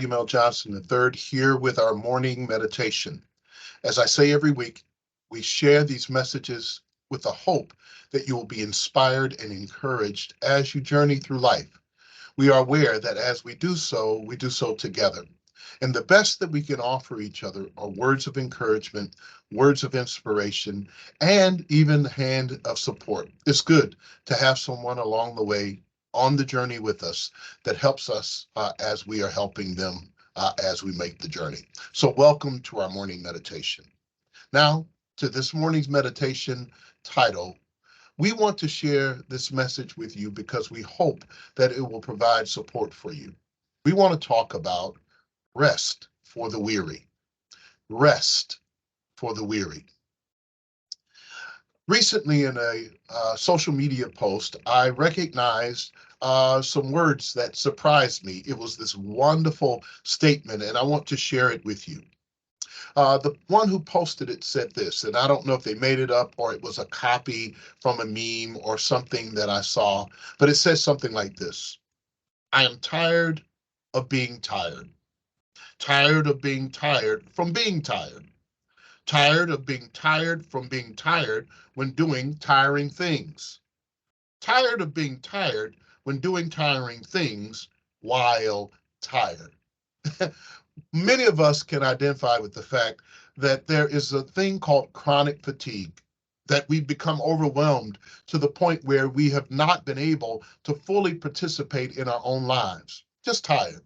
William L. Johnson III here with our morning meditation. As I say every week, we share these messages with the hope that you will be inspired and encouraged as you journey through life. We are aware that as we do so together. And the best that we can offer each other are words of encouragement, words of inspiration, and even hand of support. It's good to have someone along the way on the journey with us that helps us as we are helping them as we make the journey. So, welcome to our morning meditation. Now, to this morning's meditation title, we want to share this message with you because we hope that it will provide support for you. We want to talk about rest for the weary. Rest for the weary. Recently, in a social media post, I recognized some words that surprised me. It was this wonderful statement, and I want to share it with you. The one who posted it said this, and I don't know if they made it up or it was a copy from a meme or something that I saw, but it says something like this: I am tired of being tired. Tired of being tired from being tired. Tired of being tired from being tired when doing tiring things. Tired of being tired when doing tiring things while tired. Many of us can identify with the fact that there is a thing called chronic fatigue, that we've become overwhelmed to the point where we have not been able to fully participate in our own lives. Just tired.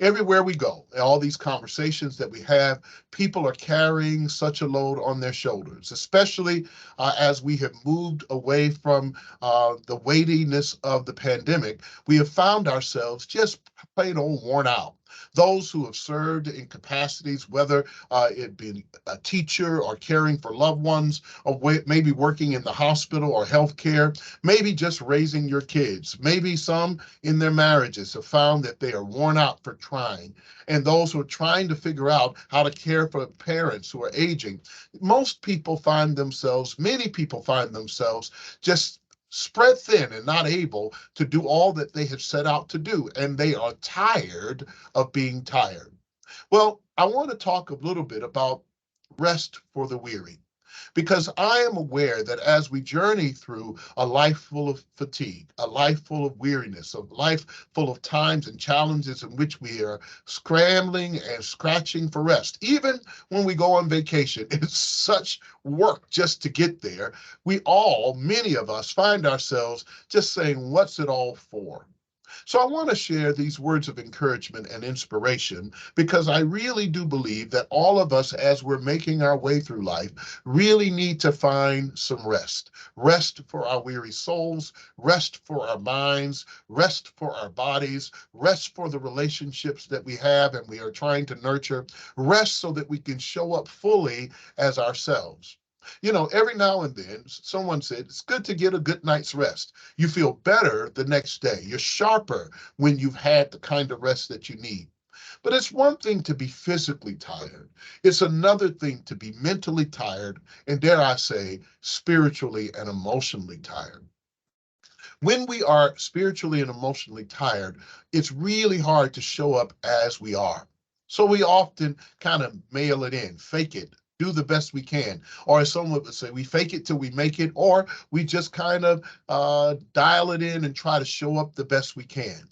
Everywhere we go, all these conversations that we have, people are carrying such a load on their shoulders, especially as we have moved away from the weightiness of the pandemic. We have found ourselves just plain old worn out. Those who have served in capacities, whether it be a teacher or caring for loved ones, or maybe working in the hospital or healthcare, maybe just raising your kids, maybe some in their marriages have found that they are worn out for trying. And those who are trying to figure out how to care for parents who are aging, many people find themselves just spread thin and not able to do all that they have set out to do. And they are tired of being tired. Well, I want to talk a little bit about rest for the weary, because I am aware that as we journey through a life full of fatigue, a life full of weariness, a life full of times and challenges in which we are scrambling and scratching for rest, even when we go on vacation, it's such work just to get there. Many of us find ourselves just saying, what's it all for? So I want to share these words of encouragement and inspiration because I really do believe that all of us, as we're making our way through life, really need to find some rest. Rest for our weary souls, rest for our minds, rest for our bodies, rest for the relationships that we have and we are trying to nurture, rest so that we can show up fully as ourselves. You know, every now and then, someone said, it's good to get a good night's rest. You feel better the next day. You're sharper when you've had the kind of rest that you need. But it's one thing to be physically tired. It's another thing to be mentally tired, and dare I say, spiritually and emotionally tired. When we are spiritually and emotionally tired, it's really hard to show up as we are. So we often kind of mail it in, fake it, do the best we can. Or as someone would say, we fake it till we make it, or we just kind of dial it in and try to show up the best we can.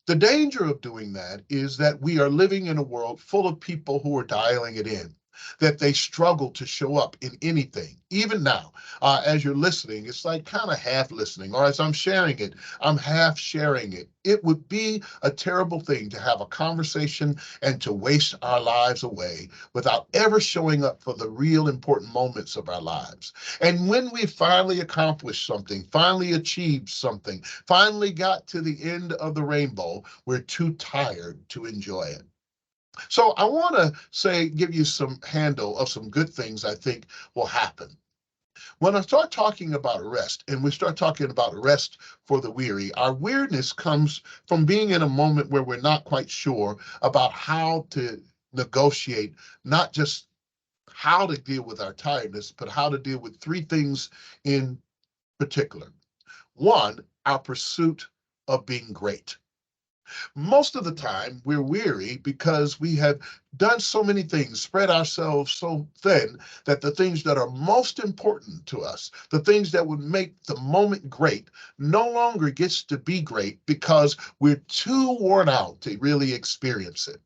The danger of doing that is that we are living in a world full of people who are dialing it in, that they struggle to show up in anything. Even now, as you're listening, it's like kind of half listening, or as I'm sharing it, I'm half sharing it. It would be a terrible thing to have a conversation and to waste our lives away without ever showing up for the real important moments of our lives. And when we finally accomplished something, finally achieved something, finally got to the end of the rainbow, we're too tired to enjoy it. So I want to give you some handle of some good things I think will happen. When I start talking about rest, and we start talking about rest for the weary, our weariness comes from being in a moment where we're not quite sure about how to negotiate, not just how to deal with our tiredness, but how to deal with three things in particular. One, our pursuit of being great. Most of the time, we're weary because we have done so many things, spread ourselves so thin that the things that are most important to us, the things that would make the moment great, no longer gets to be great because we're too worn out to really experience it.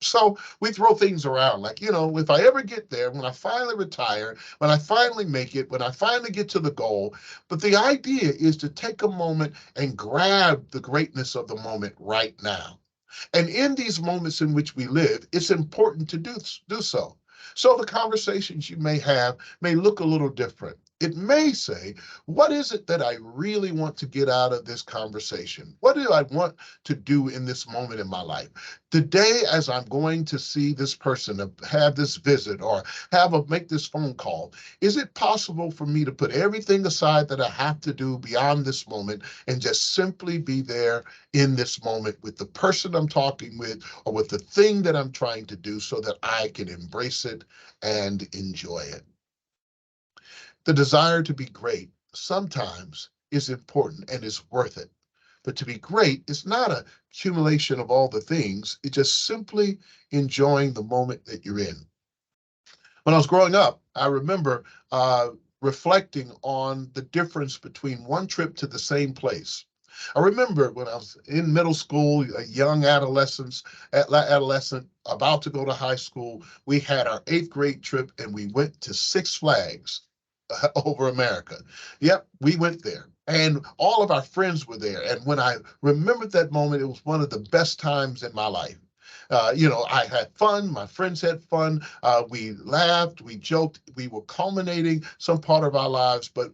So we throw things around like, if I ever get there, when I finally retire, when I finally make it, when I finally get to the goal. But the idea is to take a moment and grab the greatness of the moment right now. And in these moments in which we live, it's important to do so. So the conversations you may have may look a little different. It may say, what is it that I really want to get out of this conversation? What do I want to do in this moment in my life? Today, as I'm going to see this person, have this visit, or make this phone call, is it possible for me to put everything aside that I have to do beyond this moment and just simply be there in this moment with the person I'm talking with or with the thing that I'm trying to do so that I can embrace it and enjoy it? The desire to be great sometimes is important and is worth it. But to be great is not a accumulation of all the things. It's just simply enjoying the moment that you're in. When I was growing up, I remember reflecting on the difference between one trip to the same place. I remember when I was in middle school, a young adolescent about to go to high school, we had our eighth grade trip and we went to Six Flags over America. Yep, we went there. And all of our friends were there. And when I remembered that moment, it was one of the best times in my life. I had fun. My friends had fun. We laughed. We joked. We were culminating some part of our lives, but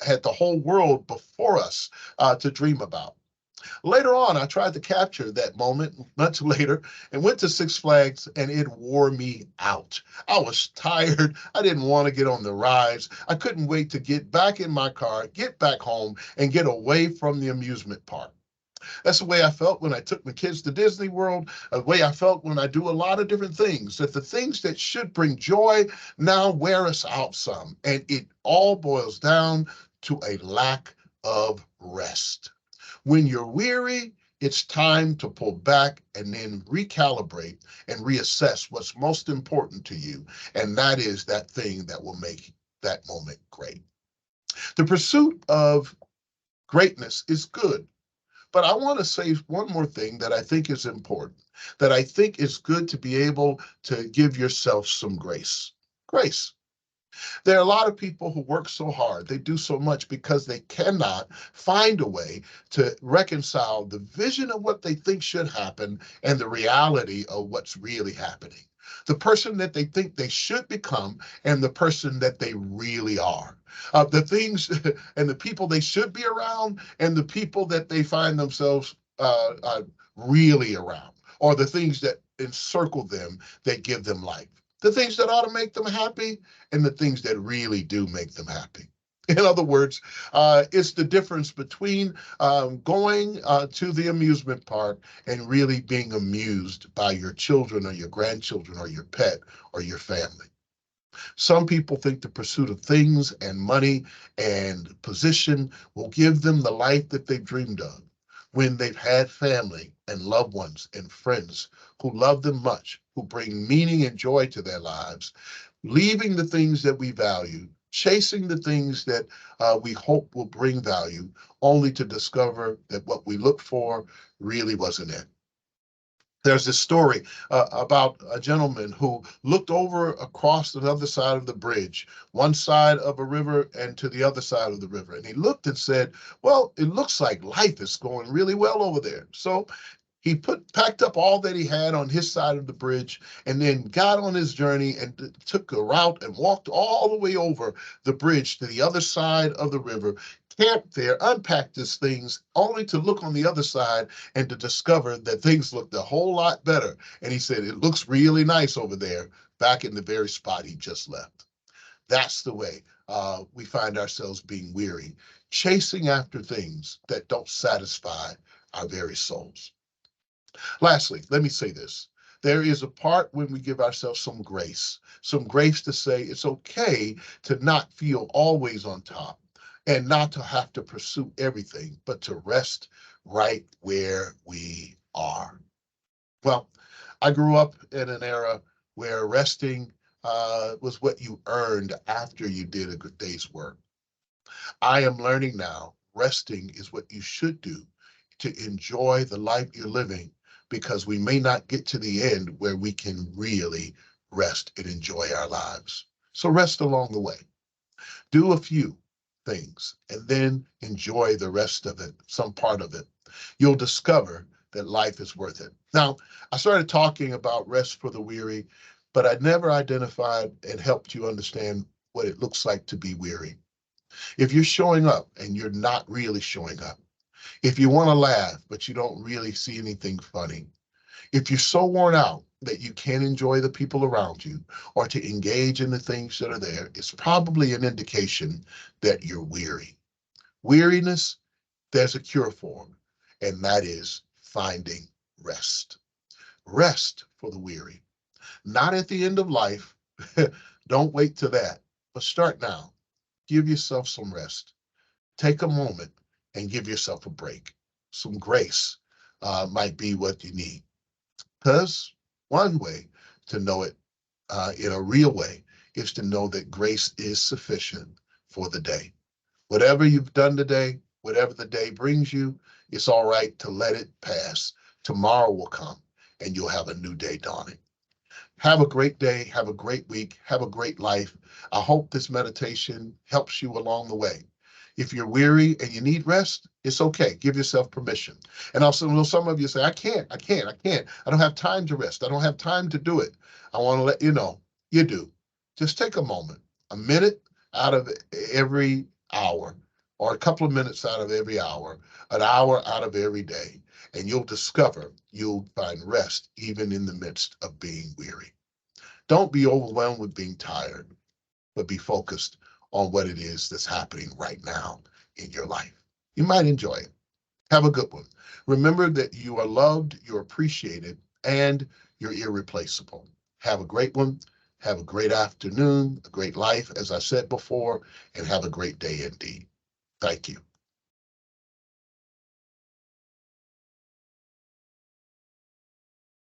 had the whole world before us to dream about. Later on, I tried to capture that moment much later and went to Six Flags, and it wore me out. I was tired. I didn't want to get on the rides. I couldn't wait to get back in my car, get back home, and get away from the amusement park. That's the way I felt when I took my kids to Disney World, the way I felt when I do a lot of different things, that the things that should bring joy now wear us out some. And it all boils down to a lack of rest. When you're weary, it's time to pull back and then recalibrate and reassess what's most important to you. And that is that thing that will make that moment great. The pursuit of greatness is good. But I want to say one more thing that I think is important, that I think is good to be able to give yourself some grace. Grace. There are a lot of people who work so hard, they do so much because they cannot find a way to reconcile the vision of what they think should happen and the reality of what's really happening. The person that they think they should become and the person that they really are. The things and the people they should be around and the people that they find themselves really around, or the things that encircle them that give them life. The things that ought to make them happy and the things that really do make them happy. In other words, it's the difference between going to the amusement park and really being amused by your children or your grandchildren or your pet or your family. Some people think the pursuit of things and money and position will give them the life that they've dreamed of when they've had family and loved ones and friends who love them much, who bring meaning and joy to their lives, leaving the things that we value, chasing the things that we hope will bring value, only to discover that what we looked for really wasn't it. There's this story about a gentleman who looked over across the other side of the bridge, one side of a river and to the other side of the river. And he looked and said, well, it looks like life is going really well over there. So he packed up all that he had on his side of the bridge and then got on his journey and took a route and walked all the way over the bridge to the other side of the river, camped there, unpacked his things, only to look on the other side and to discover that things looked a whole lot better. And he said, it looks really nice over there, back in the very spot he just left. That's the way we find ourselves being weary, chasing after things that don't satisfy our very souls. Lastly, let me say this. There is a part when we give ourselves some grace to say it's okay to not feel always on top and not to have to pursue everything, but to rest right where we Well, I grew up in an era where resting was what you earned after you did a good day's work. I am learning now resting is what you should do to enjoy the life you're living, because we may not get to the end where we can really rest and enjoy our lives. So rest along the way. Do a few things and then enjoy the rest of it, some part of it. You'll discover that life is worth it. Now, I started talking about rest for the weary, but I never identified and helped you understand what it looks like to be weary. If you're showing up and you're not really showing up, if you want to laugh, but you don't really see anything funny, if you're so worn out that you can't enjoy the people around you or to engage in the things that are there, it's probably an indication that you're weary. Weariness, there's a cure for, and that is finding rest. Rest for the weary. Not at the end of life. Don't wait to that, but start now. Give yourself some rest. Take a moment and give yourself a break. Some grace might be what you need. Because one way to know it in a real way is to know that grace is sufficient for the day. Whatever you've done today, whatever the day brings you, it's all right to let it pass. Tomorrow will come and you'll have a new day dawning. Have a great day. Have a great week. Have a great life. I hope this meditation helps you along the way. If you're weary and you need rest, it's okay. Give yourself permission. And also, know some of you say, I can't. I don't have time to rest. I don't have time to do it. I want to let you know you do. Just take a moment, a minute out of every hour, or a couple of minutes out of every hour, an hour out of every day, and you'll discover you'll find rest even in the midst of being weary. Don't be overwhelmed with being tired, but be focused on what it is that's happening right now in your life. You might enjoy it. Have a good one. Remember that you are loved, you're appreciated, and you're irreplaceable. Have a great one. Have a great afternoon, a great life, as I said before, and have a great day indeed. Thank you.